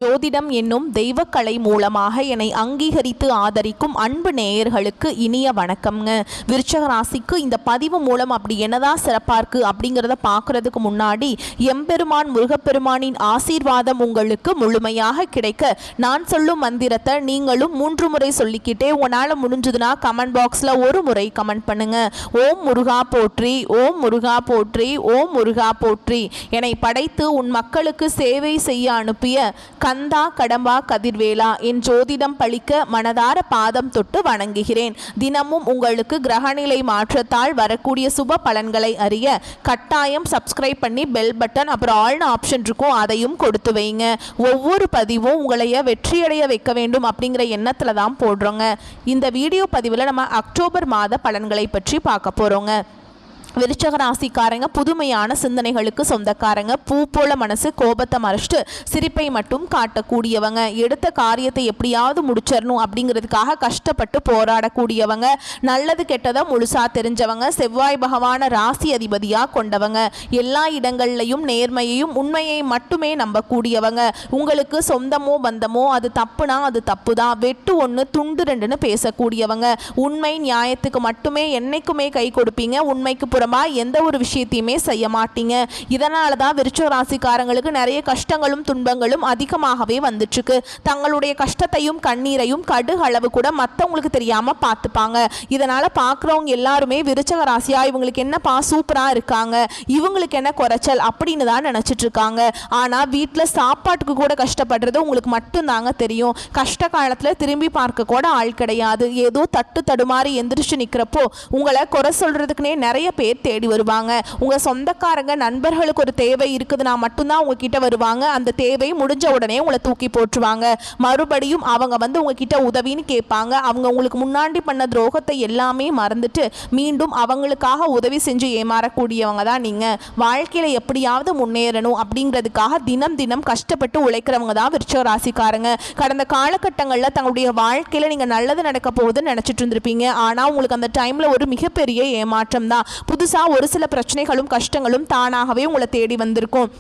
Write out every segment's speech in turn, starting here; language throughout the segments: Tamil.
ஜோதிடம் என்னும் தெய்வக்கலை மூலமாக என்னை அங்கீகரித்து ஆதரிக்கும் அன்பு நேயர்களுக்கு இனிய வணக்கம்ங்க. விருச்சக ராசிக்கு இந்த பதிவு மூலம் அப்படி என்னதான் சிறப்பாக இருக்குது அப்படிங்கிறத பார்க்குறதுக்கு முன்னாடி எம்பெருமான் முருகப்பெருமானின் ஆசீர்வாதம் உங்களுக்கு முழுமையாக கிடைக்க நான் சொல்லும் மந்திரத்தை நீங்களும் 3 முறை சொல்லிக்கிட்டே உங்களால் முடிஞ்சதுன்னா கமெண்ட் பாக்ஸில் ஒரு முறை கமெண்ட் பண்ணுங்க. ஓம் முருகா போற்றி, ஓம் முருகா போற்றி, ஓம் முருகா போற்றி. என்னை படைத்து உன் மக்களுக்கு சேவை செய்ய அனுப்பிய கந்தா கடம்பா கதிர்வேலா என் ஜோதிடம் பழிக்க மனதார பாதம் தொட்டு வணங்குகிறேன். தினமும் உங்களுக்கு கிரகநிலை மாற்றத்தால் வரக்கூடிய சுப பலன்களை அறிய கட்டாயம் சப்ஸ்கிரைப் பண்ணி பெல் பட்டன் அப்புறம் ஆல்னு ஆப்ஷன் இருக்கும், அதையும் கொடுத்து வைங்க. ஒவ்வொரு பதிவும் உங்களைய வெற்றியடைய வைக்க வேண்டும் அப்படிங்கிற எண்ணத்தில் தான் போடுறோங்க. இந்த வீடியோ பதிவில் நம்ம அக்டோபர் மாத பலன்களை பற்றி பார்க்க போகிறோங்க. விருச்சக ராசிக்காரங்க புதுமையான சிந்தனைகளுக்கு சொந்தக்காரங்க. பூ போல மனசு, கோபத்தை மறைச்சிட்டு சிரிப்பை மட்டும் காட்டக்கூடியவங்க. எடுத்த காரியத்தை எப்படியாவது முடிச்சிடணும் அப்படிங்கிறதுக்காக கஷ்டப்பட்டு போராடக்கூடியவங்க. நல்லது கெட்டதை முழுசா தெரிஞ்சவங்க. செவ்வாய் பகவான ராசி அதிபதியாக கொண்டவங்க. எல்லா இடங்கள்லையும் நேர்மையையும் உண்மையை மட்டுமே நம்பக்கூடியவங்க. உங்களுக்கு சொந்தமோ பந்தமோ அது தப்புனா அது தப்பு தான், வெட்டு 1 துண்டு 2ன்னு பேசக்கூடியவங்க. உண்மை நியாயத்துக்கு மட்டுமே என்னைக்குமே கை கொடுப்பீங்க. உண்மைக்கு எந்த ஒரு விஷயத்தையுமே செய்ய மாட்டீங்க. இதனால தான் விருச்சக ராசிக்காரங்களுக்கு நிறைய கஷ்டங்களும் துன்பங்களும் அதிகமாகவே வந்துட்டு இருக்கு. தங்களுடைய கஷ்டத்தையும் கண்ணீரையும் கடுகு அளவு கூட மற்றவங்களுக்கு தெரியாம பார்த்துப்பாங்க. இதனால பார்க்குறவங்க எல்லாருமே விருச்சக ராசியா இவங்களுக்கு என்னப்பா சூப்பரா இருக்காங்க, இவங்களுக்கு என்ன குறைச்சல் அப்படின்னு தான் நினைச்சிட்டு இருக்காங்க. ஆனா வீட்டில் சாப்பாட்டுக்கு கூட கஷ்டப்படுறது உங்களுக்கு மட்டும்தாங்க தெரியும். கஷ்ட காலத்துல திரும்பி பார்க்க கூட ஆள் கிடையாது. ஏதோ தட்டு தடுமாறி எந்திரிச்சு நிற்கிறப்போ உங்களை குறை சொல்றதுக்குன்னே நிறைய பேர் தேடி வருவாங்க. உங்க சொந்தக்காரங்க நண்பர்களுக்கு ஒரு தேவை இருக்குதுன்னா மட்டும்தான் உங்ககிட்ட வருவாங்க. அந்த தேவை முடிஞ்ச உடனே உங்களை தூக்கி போட்டுருவாங்க. மறுபடியும் அவங்க வந்து உங்ககிட்ட உதவின்னு கேட்பாங்க. அவங்க உங்களுக்கு முன்னாடி பண்ண துரோகத்தை எல்லாமே மறந்துட்டு மீண்டும் அவங்களுக்காக உதவி செஞ்சு ஏமாறக்கூடியவங்க தான் நீங்க. வாழ்க்கையில எப்படியாவது முன்னேறணும் அப்படிங்கிறதுக்காக தினம் தினம் கஷ்டப்பட்டு உழைக்கிறவங்க தான் விருச்சக ராசிக்காரங்க. கடந்த காலகட்டங்களில் தங்களுடைய வாழ்க்கையில நீங்க நல்லது நடக்க போகுதுன்னு நினைச்சிட்டு இருந்திருப்பீங்க. ஆனா உங்களுக்கு அந்த டைம்ல ஒரு மிகப்பெரிய ஏமாற்றம் தான். புதுசா ஒரு சில பிரச்சனைகளும் கஷ்டங்களும் தானாகவே உங்களை தேடி வந்திருக்கும்.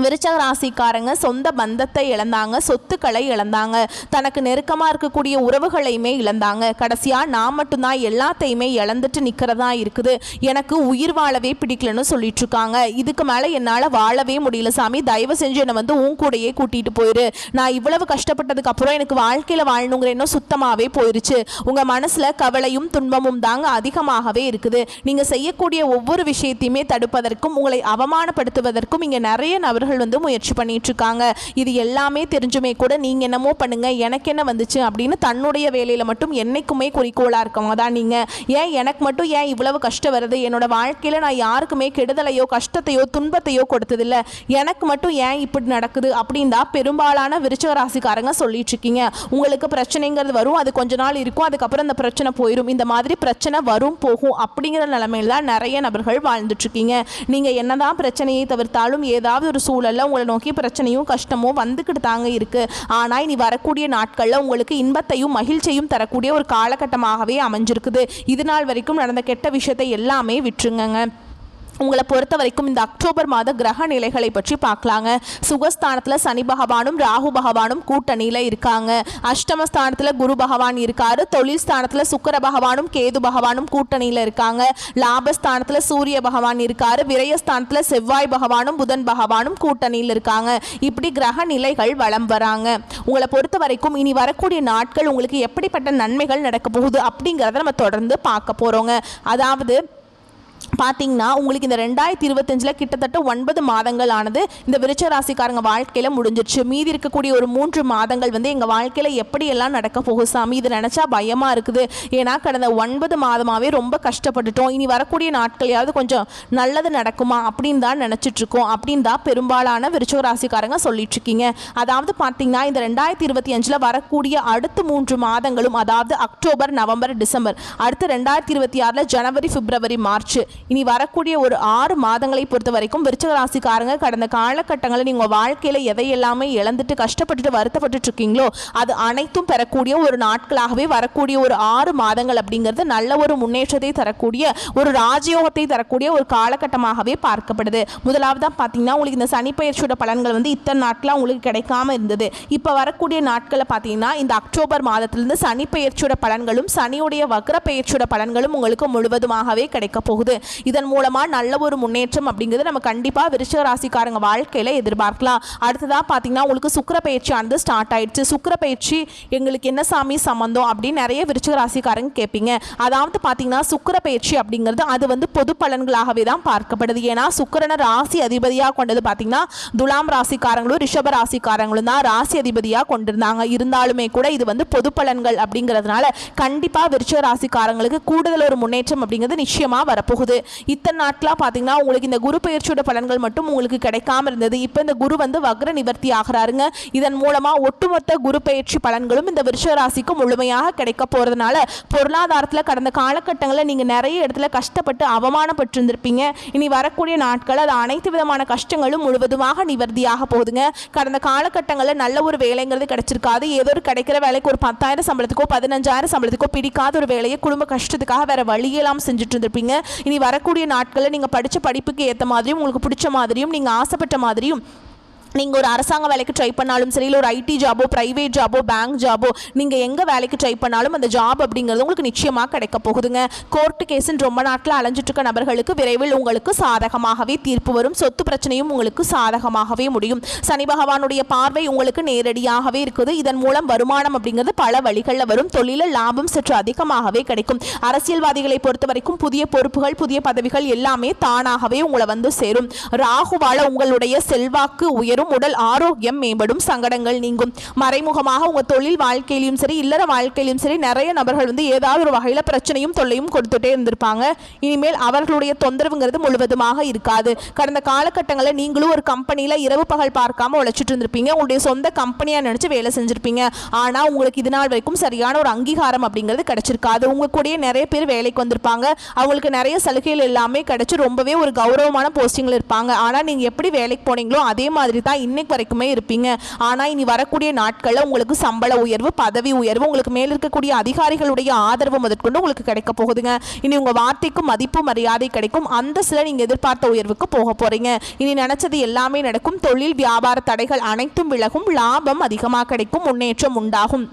விருச்சக ராசிக்காரங்க சொந்த பந்தத்தை இழந்தாங்க, சொத்துக்களை இழந்தாங்க, தனக்கு நெருக்கமாக இருக்கக்கூடிய உறவுகளையுமே இழந்தாங்க. கடைசியாக நான் மட்டும்தான் எல்லாத்தையுமே இழந்துட்டு நிற்கிறதா இருக்குது, எனக்கு உயிர் வாழவே பிடிக்கலன்னு சொல்லிட்டு இருக்காங்க. இதுக்கு மேலே என்னால் வாழவே முடியல சாமி, தயவு செஞ்சு என்னை வந்து உன் கூடையே கூட்டிகிட்டு போயிரு. நான் இவ்வளவு கஷ்டப்பட்டதுக்கு அப்புறம் எனக்கு வாழ்க்கையில் வாழணுங்கிற எண்ணம் சுத்தமாகவே போயிருச்சு. உங்கள் மனசில் கவலையும் துன்பமும் தாங்க அதிகமாகவே இருக்குது. நீங்கள் செய்யக்கூடிய ஒவ்வொரு விஷயத்தையுமே தடுப்பதற்கும் உங்களை அவமானப்படுத்துவதற்கும் இங்கே நிறைய நபர்கள் வந்து முயற்சி பண்ணிட்டு இருக்காங்க. இது எல்லாமே தெரிஞ்சுமே கூட நீங்க என்னமோ பண்ணுங்க, எனக்கு என்ன வந்துச்சு அப்படின்னு தன்னுடைய வேலையில மட்டும் என்னைக்குமே குறிக்கோளா இருக்கவங்க தான் நீங்க. ஏன் எனக்கு மட்டும் ஏன் இவ்வளவு கஷ்டம் வருது, என்னோட வாழ்க்கையில நான் யாருக்குமே கெடுதலையோ கஷ்டத்தையோ துன்பத்தையோ கொடுத்ததில்லை, எனக்கு மட்டும் ஏன் இப்படி நடக்குது அப்படின்னு தான் பெரும்பாலான விருச்சக ராசிக்காரங்க சொல்லிட்டு இருக்கீங்க. உங்களுக்கு பிரச்சனைங்கிறது வரும், அது கொஞ்ச நாள் இருக்கும், அதுக்கப்புறம் அந்த பிரச்சனை போயிடும். இந்த மாதிரி பிரச்சனை வரும் போகும் அப்படிங்கிற நிலைமையில தான் நிறைய நபர்கள் வாழ்ந்துட்டு இருக்கீங்க. நீங்க என்னதான் பிரச்சனையை தவிர்த்தாலும் ஏதாவது ஒரு சூழல்ல உங்களை நோக்கி பிரச்சனையும் கஷ்டமும் வந்துக்கிட்டு தாங்க இருக்கு. ஆனால் இனி வரக்கூடிய நாட்களில் உங்களுக்கு இன்பத்தையும் மகிழ்ச்சியும் தரக்கூடிய ஒரு காலகட்டமாகவே அமைஞ்சிருக்குது. இது நாள் வரைக்கும் நடந்த கெட்ட விஷயத்தை எல்லாமே விட்டுருங்க. உங்களை பொறுத்த வரைக்கும் இந்த அக்டோபர் மாத கிரக நிலைகளை பற்றி பார்க்கலாங்க. சுகஸ்தானத்தில் சனி பகவானும் ராகு பகவானும் கூட்டணியில் இருக்காங்க. அஷ்டமஸ்தானத்தில் குரு பகவான் இருக்காரு. தொழில் ஸ்தானத்தில் சுக்கிர பகவானும் கேது பகவானும் கூட்டணியில் இருக்காங்க. லாபஸ்தானத்தில் சூரிய பகவான் இருக்காரு. விரயஸ்தானத்தில் செவ்வாய் பகவானும் புதன் பகவானும் கூட்டணியில் இருக்காங்க. இப்படி கிரக நிலைகள் வலம் வராங்க. உங்களை பொறுத்த வரைக்கும் இனி வரக்கூடிய நாட்கள் உங்களுக்கு எப்படிப்பட்ட நன்மைகள் நடக்க போகுது அப்படிங்கிறத நம்ம தொடர்ந்து பார்க்க போகிறோங்க. அதாவது பார்த்தீங்கன்னா உங்களுக்கு இந்த 2025 கிட்டத்தட்ட 9 மாதங்கள் ஆனது இந்த விருச்சக ராசிக்காரங்க வாழ்க்கையில் முடிஞ்சிருச்சு. மீதி இருக்கக்கூடிய ஒரு 3 மாதங்கள் வந்து எங்கள் வாழ்க்கையில் எப்படியெல்லாம் நடக்க போகும் சாமி, இது நினச்சா பயமாக இருக்குது. ஏன்னா கடந்த 9 மாதமாகவே ரொம்ப கஷ்டப்பட்டுட்டோம், இனி வரக்கூடிய நாட்களையாவது கொஞ்சம் நல்லது நடக்குமா அப்படின்னு தான் நினச்சிட்ருக்கோம் அப்படின்னு தான் பெரும்பாலான விருச்சக ராசிக்காரங்க சொல்லிட்டு இருக்கீங்க. அதாவது பார்த்தீங்கன்னா இந்த 2025 வரக்கூடிய அடுத்த 3 மாதங்களும், அதாவது அக்டோபர், நவம்பர், டிசம்பர், அடுத்து 2026 ஜனவரி, பிப்ரவரி, மார்ச், இனி வரக்கூடிய ஒரு 6 மாதங்களை பொறுத்த வரைக்கும் விருச்சிக ராசிக்காரங்க கடந்த காலகட்டங்களில் நீங்கள் வாழ்க்கையில் எதையெல்லாமே இழந்துட்டு கஷ்டப்பட்டுட்டு வருத்தப்பட்டு இருக்கீங்களோ அது அனைத்தும் பெறக்கூடிய ஒரு நாட்களாகவே வரக்கூடிய ஒரு 6 மாதங்கள் அப்படிங்கிறது நல்ல ஒரு முன்னேற்றத்தை தரக்கூடிய ஒரு ராஜயோகத்தை தரக்கூடிய ஒரு காலகட்டமாகவே பார்க்கப்படுது. முதலாவதாக பார்த்தீங்கன்னா உங்களுக்கு இந்த சனிப்பெயர்ச்சியோட பலன்கள் வந்து இத்தனை நாட்களாக உங்களுக்கு கிடைக்காம இருந்தது. இப்போ வரக்கூடிய நாட்களில் பார்த்தீங்கன்னா இந்த அக்டோபர் மாதத்திலிருந்து சனிப்பெயர்ச்சியோட பலன்களும் சனியுடைய வக்ர பெயர்ச்சியோட பலன்களும் உங்களுக்கு முழுவதுமாகவே கிடைக்க போகுது. இதன் மூலமாக நல்ல ஒரு முன்னேற்றம் அப்படிங்கிறது நம்ம கண்டிப்பாக விருச்சிக ராசிக்காரங்க வாழ்க்கையில் எதிர்பார்க்கலாம். அடுத்ததாக பார்த்தீங்கன்னா உங்களுக்கு சுக்கிர பெயர்ச்சியானது ஸ்டார்ட் ஆயிடுச்சு. சுக்கிர பெயர்ச்சி எங்களுக்கு என்ன சாமி சம்பந்தம் அப்படின்னு நிறைய விருச்சிக ராசிக்காரங்க கேட்பீங்க. அதாவது பார்த்தீங்கன்னா சுக்கிர பெயர்ச்சி அப்படிங்கிறது அது வந்து பொது பலன்களாகவே தான் பார்க்கப்படுது. ஏன்னா சுக்கிரனை ராசி அதிபதியாக கொண்டது பார்த்தீங்கன்னா துலாம் ராசிக்காரங்களும் ரிஷப ராசிக்காரங்களும் தான் ராசி அதிபதியாக கொண்டிருந்தாங்க. இருந்தாலுமே கூட இது வந்து பொது பலன்கள் அப்படிங்கிறதுனால கண்டிப்பாக விருச்சிக ராசிக்காரங்களுக்கு கூடுதல் ஒரு முன்னேற்றம் அப்படிங்கிறது நிச்சயமாக வரப்போகுது. இத்தனை நாட்களாக பார்த்தீங்கன்னா உங்களுக்கு இந்த குரு பெயர்ச்சியோட பலன்கள் மட்டும் உங்களுக்கு கிடைக்காம இருந்தது. இப்போ இந்த குரு வந்து வக்ர நிவர்த்தி ஆகிறாருங்க. இதன் மூலமாக ஒட்டுமொத்த குரு பெயர்ச்சி பலன்களும் இந்த விருச்சிக ராசிக்கு முழுமையாக கிடைக்க போகிறதுனால பொருளாதாரத்தில் கடந்த காலகட்டங்களில் நீங்கள் நிறைய இடத்துல கஷ்டப்பட்டு அவமானப்பட்டு இருந்திருப்பீங்க. இனி வரக்கூடிய நாட்கள் அது அனைத்து விதமான கஷ்டங்களும் முழுவதுமாக நிவர்த்தியாக போகுதுங்க. கடந்த காலகட்டங்களில் நல்ல ஒரு வேலைங்கிறது கிடைச்சிருக்காது. ஏதோ ஒரு கிடைக்கிற வேலைக்கு ஒரு 10,000 சம்பளத்துக்கோ 15,000 சம்பளத்துக்கோ பிடிக்காத ஒரு வேலையை குடும்ப கஷ்டத்துக்காக வேற வழியெல்லாம் செஞ்சுட்டு இருந்திருப்பீங்க. இனி வரக்கூடிய நாட்களில் நீங்கள் படித்த படிப்புக்கு ஏற்ற மாதிரியும் உங்களுக்கு பிடிச்ச மாதிரியும் நீங்கள் ஆசைப்பட்ட மாதிரியும் நீங்கள் ஒரு அரசாங்க வேலைக்கு ட்ரை பண்ணாலும் சரி, இல்லை ஒரு ஐடி ஜாபோ ப்ரைவேட் ஜாபோ பேங்க் ஜாபோ நீங்கள் எங்கே வேலைக்கு ட்ரை பண்ணாலும் அந்த ஜாப் அப்படிங்கிறது உங்களுக்கு நிச்சயமாக கிடைக்க போகுதுங்க. கோர்ட்டு கேஸுன்னு ரொம்ப நாட்டில் அலைஞ்சிட்டு இருக்க நபர்களுக்கு விரைவில் உங்களுக்கு சாதகமாகவே தீர்ப்பு வரும். சொத்து பிரச்சனையும் உங்களுக்கு சாதகமாகவே முடியும். சனி பகவானுடைய பார்வை உங்களுக்கு நேரடியாகவே இருக்குது. இதன் மூலம் வருமானம் அப்படிங்கிறது பல வழிகளில் வரும். தொழிலில் லாபம் சற்று அதிகமாகவே கிடைக்கும். அரசியல்வாதிகளை பொறுத்த வரைக்கும் புதிய பொறுப்புகள் புதிய பதவிகள் எல்லாமே தானாகவே உங்களை வந்து சேரும். ராகுவால உங்களுடைய செல்வாக்கு உயரும். உடல் ஆரோக்கியம் மேம்படும். சங்கடங்கள் நீங்கும். மறைமுகமாக உங்க தொழில் வாழ்க்கையிலும் சரி இல்லற வாழ்க்கையிலும் சரி நிறைய நபர்கள் வந்து ஏதாவது ஒரு வகையில் பிரச்சனையும் தொல்லையும் கொடுத்துட்டே இருந்திருப்பாங்க. இனிமேல் அவர்களுடைய தொந்தரவுங்கிறது முழுவதுமாக இருக்காது. கடந்த காலகட்டங்களில் நீங்களும் ஒரு கம்பெனியில் இரவு பகல் பார்க்காம உழைச்சிட்டு இருந்திருப்பீங்க. உங்களுடைய சொந்த கம்பெனியாக நினைச்சு வேலை செஞ்சிருப்பீங்க. ஆனால் உங்களுக்கு இது நாள் வரைக்கும் சரியான ஒரு அங்கீகாரம் அப்படிங்கிறது கிடைச்சிருக்காது. உங்க கூடயே நிறைய பேர் வேலைக்கு வந்திருப்பாங்க. அவங்களுக்கு நிறைய சலுகைகள் எல்லாமே கிடைச்சி ரொம்பவே ஒரு கௌரவமான போஸ்டிங்கில் இருப்பாங்க. ஆனால் நீங்கள் எப்படி வேலைக்கு போனீங்களோ அதே மாதிரி தான் இன்னைக்கு வரைக்குமே இருப்பீங்க. ஆனால் இனி வரக்கூடிய நாட்களில் உங்களுக்கு சம்பள உயர்வு பதவி உயர்வு உங்களுக்கு மேல் இருக்கக்கூடிய அதிகாரிகளுடைய ஆதரவு முதற்கொண்டு உங்களுக்கு கிடைக்க போகுதுங்க. இனி உங்கள் வார்த்தைக்கும் மதிப்பு மரியாதை கிடைக்கும். அந்த சில நீங்கள் எதிர்பார்த்த உயர்வுக்கு போக போறீங்க. இனி நினைச்சது எல்லாமே நடக்கும். தொழில் வியாபார தடைகள் அனைத்தும் விலகும். லாபம் அதிகமாக கிடைக்கும். முன்னேற்றம் உண்டாகும்.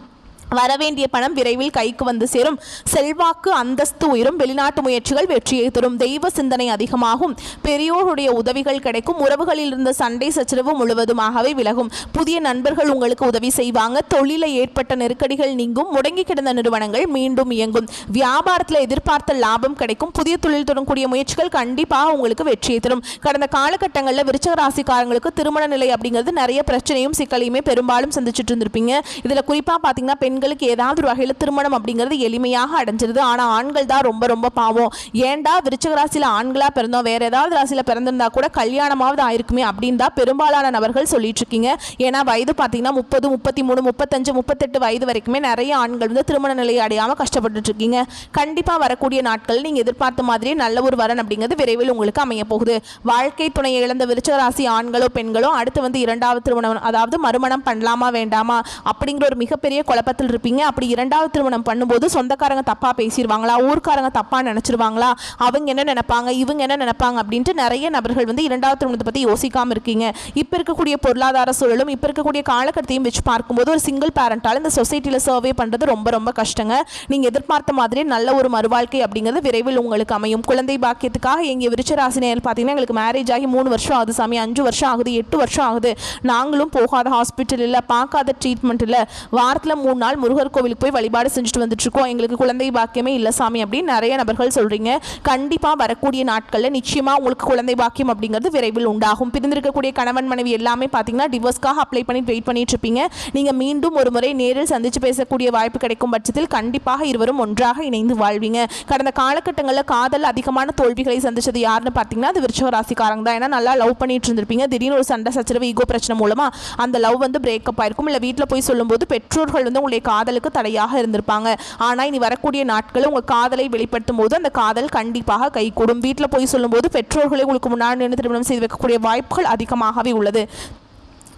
வரவேண்டிய பணம் விரைவில் கைக்கு வந்து சேரும். செல்வாக்கு அந்தஸ்து உயரும். வெளிநாட்டு முயற்சிகள் வெற்றியை தரும். தெய்வ சிந்தனை அதிகமாகும். பெரியோருடைய உதவிகள் கிடைக்கும். உறவுகளில் இருந்த சண்டை சச்சரவு முழுவதுமாகவே விலகும். புதிய நண்பர்கள் உங்களுக்கு உதவி செய்வாங்க. தொழிலில் ஏற்பட்ட நெருக்கடிகள் நீங்கும். முடங்கி கிடந்த நிறுவனங்கள் மீண்டும் இயங்கும். வியாபாரத்தில் எதிர்பார்த்த லாபம் கிடைக்கும். புதிய தொழில் தொடங்கக்கூடிய முயற்சிகள் கண்டிப்பாக உங்களுக்கு வெற்றியை தரும். கடந்த காலகட்டங்களில் விருச்சிக ராசிக்காரங்களுக்கு திருமண நிலை அப்படிங்கிறது நிறைய பிரச்சனையும் சிக்கலையுமே பெரும்பாலும் சந்திச்சுட்டு இருந்திருப்பீங்க. இதில் குறிப்பாக பார்த்தீங்கன்னா பெண்களுக்கு ஏதாவது ஒரு வகையில் திருமணம் அப்படிங்கிறது எளிமையாக அடைஞ்சிருது. ஆனால் ஆண்கள் தான் ரொம்ப ரொம்ப பாவம். ஏண்டா விருச்சிக ராசியில் ஆண்களாக பிறந்தோம் வேற ஏதாவது ராசியில் பிறந்திருந்தா கூட கல்யாணமாவது ஆயிருக்குமே அப்படின்னு தான் பெரும்பாலான நபர்கள் சொல்லிட்டு இருக்கீங்க. ஏன்னா வயது பார்த்தீங்கன்னா 30 33 35 38 வயது வரைக்குமே நிறைய ஆண்கள் வந்து திருமண நிலையை அடையாமல் கஷ்டப்பட்டு இருக்கீங்க. கண்டிப்பாக வரக்கூடிய நாட்கள் நீங்கள் எதிர்பார்த்த மாதிரியே நல்ல ஒரு வரன் அப்படிங்கிறது விரைவில் உங்களுக்கு அமைய போகுது. வாழ்க்கை துணையை இழந்த விருச்சிக ராசி ஆண்களோ பெண்களோ அடுத்து வந்து 2வது திருமணம் அதாவது மறுமணம் பண்ணலாமா வேண்டாமா அப்படிங்கிற ஒரு மிகப்பெரிய குழப்பத்தில் இருப்பீங்க. அப்படி 2வது திருமணம் பண்ணும்போது சொந்தக்காரங்க தப்பா பேசிடுவாங்களா, ஊர்க்காரங்க தப்பா நினைச்சிருவாங்களா, அவங்க என்ன நினைப்பாங்க இவங்க என்ன நினைப்பாங்க அப்படின்ட்டு நிறைய நபர்கள் வந்து 2வது திருமணத்தை பற்றி யோசிக்காமல் இருக்கீங்க. இப்போ இருக்கக்கூடிய பொருளாதார சூழலும் இப்போ இருக்கக்கூடிய காலகட்டத்தையும் வச்சு பார்க்கும்போது ஒரு சிங்கிள் பேரண்டால் இந்த சொசைட்டியில் சர்வே பண்ணுறது ரொம்ப ரொம்ப கஷ்டங்க. நீங்கள் எதிர்பார்த்த மாதிரி நல்ல ஒரு மறுவாழ்க்கை அப்படிங்கிறது விரைவில் உங்களுக்கு அமையும். குழந்தை பாக்கியத்துக்காக எங்கள் விருச்சிக ராசினியர் பார்த்தீங்கன்னா எங்களுக்கு மேரேஜ் ஆகி 3 வருஷம் ஆகுது சாமி, 5 வருஷம் ஆகுது, 8 வருஷம் ஆகுது, நாங்களும் போகாத ஹாஸ்பிட்டல் இல்லை, பார்க்காத ட்ரீட்மெண்ட் இல்லை, வாரத்தில் 3 நாள் முருகர் கோவிலுக்கு போய் வழிபாடு செஞ்சுட்டு வந்துட்டு இருக்கோம், எங்களுக்கு குழந்தை பாக்கியமே இல்லை சாமி அப்படின்னு நிறைய நபர்கள் சொல்றீங்க. கண்டிப்பாக வரக்கூடிய நாட்களில் நிச்சயமாக உங்களுக்கு குழந்தை பாக்கியம் அப்படிங்கிறது விரைவில் உண்டாகும். பிரிந்திருக்கக்கூடிய கணவன் மனைவி எல்லாமே பார்த்தீங்கன்னா டிவோர்ஸ்க்காக அப்ளை பண்ணி வெயிட் பண்ணிட்டு இருப்பீங்க. நீங்கள் மீண்டும் ஒரு முறை நேரில் சந்திச்சு பேசக்கூடிய வாய்ப்பு கிடைக்கும் பட்சத்தில் கண்டிப்பாக இருவரும் ஒன்றாக இணைந்து வாழ்வீங்க. கடந்த காலகட்டங்களில் காதல் அதிகமான தோல்விகளை சந்திச்சது யாருன்னு பார்த்தீங்கன்னா அது விருச்சிக ராசிக்காரங்க தான். ஏன்னா நல்லா லவ் பண்ணிட்டு இருந்திருப்பீங்க. திடீர்னு ஒரு சண்டை சச்சரவு ஈகோ பிரச்சனை மூலமாக அந்த லவ் வந்து பிரேக்கப் ஆயிருக்கும். இல்லை வீட்டில் போய் சொல்லும்போது பெற்றோர்கள் வந்து உங்களுடைய காதலுக்கு தடையாக இருந்திருப்பாங்க. ஆனால் இனி வரக்கூடிய நாட்களில் உங்கள் காதலை வெளிப்படுத்தும் போது அந்த காதல் கண்டிப்பாக கைகூடும். வீட்டில் போய் சொல்லும்போது பெற்றோர்களை உங்களுக்கு முன்னாடி நின்று திருமணம் செய்து வைக்கக்கூடிய வாய்ப்புகள் அதிகமாகவே உள்ளது.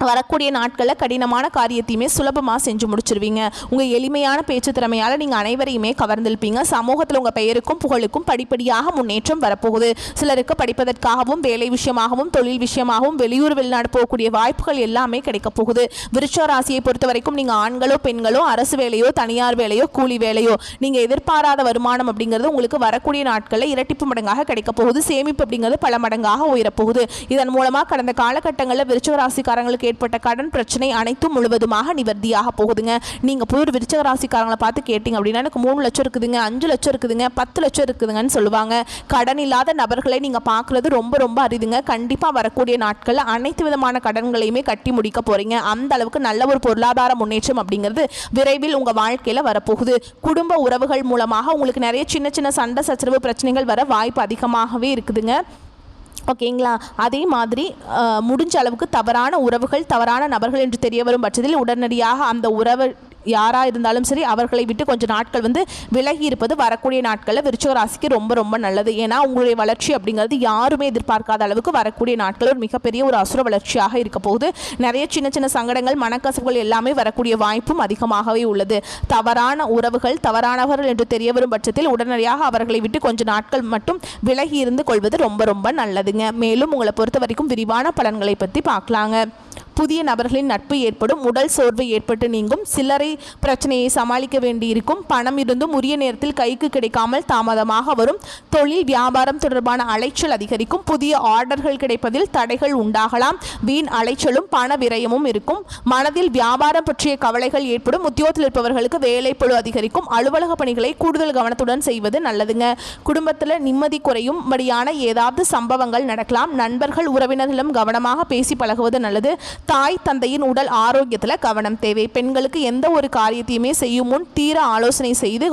வரக்கூடிய நாட்களில் கடினமான காரியத்தையுமே சுலபமாக செஞ்சு முடிச்சிருவீங்க. உங்கள் எளிமையான பேச்சு திறமையால் நீங்கள் அனைவரையுமே கவர்ந்திருப்பீங்க. சமூகத்தில் உங்கள் பெயருக்கும் புகழுக்கும் படிப்படியாக முன்னேற்றம் வரப்போகுது. சிலருக்கு படிப்பதற்காகவும் வேலை விஷயமாகவும் தொழில் விஷயமாகவும் வெளியூர் வெளிநாடு போகக்கூடிய வாய்ப்புகள் எல்லாமே கிடைக்க போகுது. விருச்சிக ராசியை பொறுத்த வரைக்கும் நீங்கள் ஆண்களோ பெண்களோ அரசு வேலையோ தனியார் வேலையோ கூலி வேலையோ நீங்கள் எதிர்பாராத வருமானம் அப்படிங்கிறது உங்களுக்கு வரக்கூடிய நாட்களில் இரட்டிப்பு மடங்காக கிடைக்க போகுது. சேமிப்பு அப்படிங்கிறது பல மடங்காக உயரப்போகுது. இதன் மூலமாக கடந்த காலகட்டங்களில் விருச்சிக ராசிக்காரங்களுக்கு ஏற்பட்ட கடன் பிரச்சனை அனைத்தும் முழுவதுமாக நிவர்த்தியாக போகுதுங்க. நீங்கள் போய் ஒரு விருச்சிக ராசிக்காரங்களை பார்த்து கேட்டிங்க அப்படின்னா எனக்கு 3 லட்சம் இருக்குதுங்க, 5 லட்சம் இருக்குதுங்க, 10 லட்சம் இருக்குதுங்கன்னு சொல்லுவாங்க. கடன் இல்லாத நபர்களை நீங்கள் பார்க்குறது ரொம்ப ரொம்ப அரிதுங்க. கண்டிப்பாக வரக்கூடிய நாட்களில் அனைத்து விதமான கடன்களையுமே கட்டி முடிக்க போகிறீங்க. அந்த அளவுக்கு நல்ல ஒரு பொருளாதார முன்னேற்றம் அப்படிங்கிறது விரைவில் உங்கள் வாழ்க்கையில் வரப்போகுது. குடும்ப உறவுகள் மூலமாக உங்களுக்கு நிறைய சின்ன சின்ன சண்டை சச்சரவு பிரச்சனைகள் வர வாய்ப்பு அதிகமாகவே இருக்குதுங்க. ஓகேங்களா? அதே மாதிரி முடிஞ்ச அளவுக்கு தவறான உறவுகள் தவறான நபர்கள் என்று தெரிய வரும் பட்சத்தில் உடனடியாக அந்த உறவு யாராக இருந்தாலும் சரி அவர்களை விட்டு கொஞ்சம் நாட்கள் விலகி இருப்பது வரக்கூடிய நாட்களில் விருச்சிக ராசிக்கு ரொம்ப ரொம்ப நல்லது. ஏன்னா உங்களுடைய வளர்ச்சி அப்படிங்கிறது யாருமே எதிர்பார்க்காத அளவுக்கு வரக்கூடிய நாட்கள் ஒரு மிகப்பெரிய ஒரு அசுர வளர்ச்சியாக இருக்க போகுது. நிறைய சின்ன சின்ன சங்கடங்கள் மனக்கசப்புகள் எல்லாமே வரக்கூடிய வாய்ப்பும் அதிகமாகவே உள்ளது. தவறான உறவுகள் தவறானவர்கள் என்று தெரிய வரும் பட்சத்தில் உடனடியாக அவர்களை விட்டு கொஞ்சம் நாட்கள் மட்டும் விலகி இருந்து கொள்வது ரொம்ப ரொம்ப நல்லதுங்க. மேலும் உங்களை பொறுத்த வரைக்கும் விரிவான பலன்களை பற்றி பார்க்கலாங்க. புதிய நபர்களின் நட்பு ஏற்படும். உடல் சோர்வு ஏற்பட்டு நீங்கும். சிலரை பிரச்சனையை சமாளிக்க வேண்டியிருக்கும். பணம் இருந்தும் உரிய நேரத்தில் கைக்கு கிடைக்காமல் தாமதமாக வரும். தொழில் வியாபாரம் தொடர்பான அலைச்சல் அதிகரிக்கும். புதிய ஆர்டர்கள் கிடைப்பதில் தடைகள் உண்டாகலாம். வீண் அலைச்சலும் பண விரயமும் இருக்கும். மனதில் வியாபாரம் பற்றிய கவலைகள் ஏற்படும். உத்தியோகத்தில் இருப்பவர்களுக்கு வேலை பளு அதிகரிக்கும். அலுவலக பணிகளை கூடுதல் கவனத்துடன் செய்வது நல்லதுங்க. குடும்பத்தில் நிம்மதி குறையும்படியான ஏதாவது சம்பவங்கள் நடக்கலாம். நண்பர்கள் உறவினர்களும் கவனமாக பேசி பழகுவது நல்லது. தாய் தந்தையின் உடல் ஆரோக்கியத்தில் கவனம் தேவை. பெண்களுக்கு எந்த ஒரு காரியத்தையுமே செய்யும் முன் தீர ஆலோசனை செய்து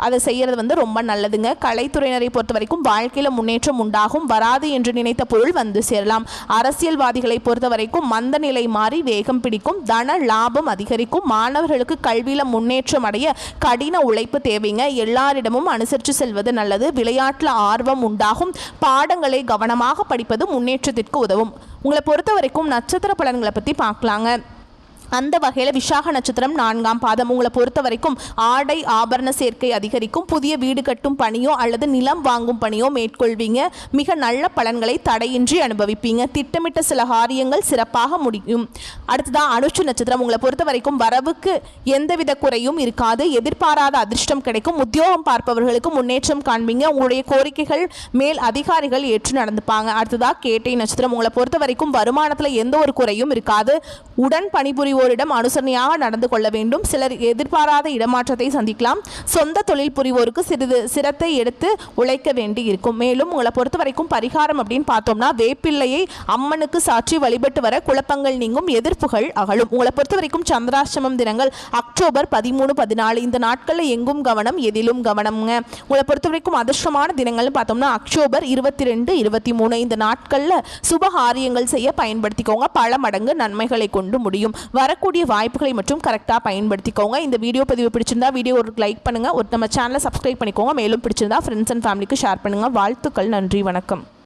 அதை செய்கிறது ரொம்ப நல்லதுங்க. கலைத்துறையினரை பொறுத்த வரைக்கும் வாழ்க்கையில் முன்னேற்றம் உண்டாகும். வராது என்று நினைத்த பொருள் வந்து சேரலாம். அரசியல்வாதிகளை பொறுத்த வரைக்கும் மந்த நிலை மாறி வேகம் பிடிக்கும். தன லாபம் அதிகரிக்கும். மாணவர்களுக்கு கல்வியில் முன்னேற்றம் அடைய கடின உழைப்பு தேவைங்க. எல்லாரிடமும் அனுசரித்து செல்வது நல்லது. விளையாட்டில் ஆர்வம் உண்டாகும். பாடங்களை கவனமாக படிப்பது முன்னேற்றத்திற்கு உதவும். உங்களை பொறுத்த வரைக்கும் நட்சத்திர பலன்களை பற்றி பார்க்கலாங்க. அந்த வகையில் விசாக நட்சத்திரம் 4ஆம் பாதம். உங்களை பொறுத்த வரைக்கும் ஆடை ஆபரண சேர்க்கை அதிகரிக்கும். புதிய வீடு கட்டும் பணியோ அல்லது நிலம் வாங்கும் பணியோ மேற்கொள்வீங்க. மிக நல்ல பலன்களை தடையின்றி அனுபவிப்பீங்க. திட்டமிட்ட சில காரியங்கள் சிறப்பாக முடியும். அடுத்ததான் அனுஷ நட்சத்திரம். உங்களை பொறுத்த வரைக்கும் வரவுக்கு எந்தவித குறையும் இருக்காது. எதிர்பாராத அதிர்ஷ்டம் கிடைக்கும். உத்தியோகம் பார்ப்பவர்களுக்கு முன்னேற்றம் காண்பீங்க. உங்களுடைய கோரிக்கைகள் மேல் அதிகாரிகள் ஏற்று நடந்துப்பாங்க. அடுத்ததாக கேட்டை நட்சத்திரம். உங்களை பொறுத்த வரைக்கும் வருமானத்தில் எந்த ஒரு குறையும் இருக்காது. உடன் பணிபுரிவோரிடம் அனுசரணையாக நடந்து கொள்ள வேண்டும். சிலர் எதிர்பாராத இடமாற்றத்தை சந்திக்கலாம். சொந்த தொழில் புரிவோருக்கு சிறிது சிரத்தை எடுத்து உழைக்க வேண்டி இருக்கும். மேலும் உங்களை பொறுத்த வரைக்கும் பரிகாரம் அப்படின்னு பார்த்தோம்னா வேப்பிள்ளையை அம்மனுக்கு சாற்றி வழிபட்டு வர குழப்பங்கள் நீங்கும். எதிர்ப்புகள் அகலும். உங்களை பொறுத்த வரைக்கும் சந்திராஷ்டமம் தினங்கள் அக்டோபர் 13, 14 இந்த நாட்களில் எங்கும் கவனம் எதிலும் கவனம்ங்க. உங்களை பொறுத்த வரைக்கும் அதிர்ஷ்டமான தினங்கள்னு பார்த்தோம்னா அக்டோபர் 22, 23 இந்த நாட்களில் சுபகாரியங்கள் செய்ய பயன்படுத்திக்கோங்க. பல மடங்கு நன்மைகளை கொண்டு முடியும். வரக்கூடிய வாய்ப்புகளை மட்டும் கரெக்டாக பயன்படுத்திக்கோங்க. இந்த வீடியோ பதிவு பிடிச்சிருந்தா வீடியோ ஒரு லைக் பண்ணுங்கள். நம்ம சேனலை சப்ஸ்கிரைப் பண்ணிக்கோங்க. மேலும் பிடிச்சிருந்தா ஃப்ரெண்ட்ஸ் அண்ட் ஃபேமிலிக்கு ஷேர் பண்ணுங்கள். வாழ்த்துக்கள். நன்றி. வணக்கம்.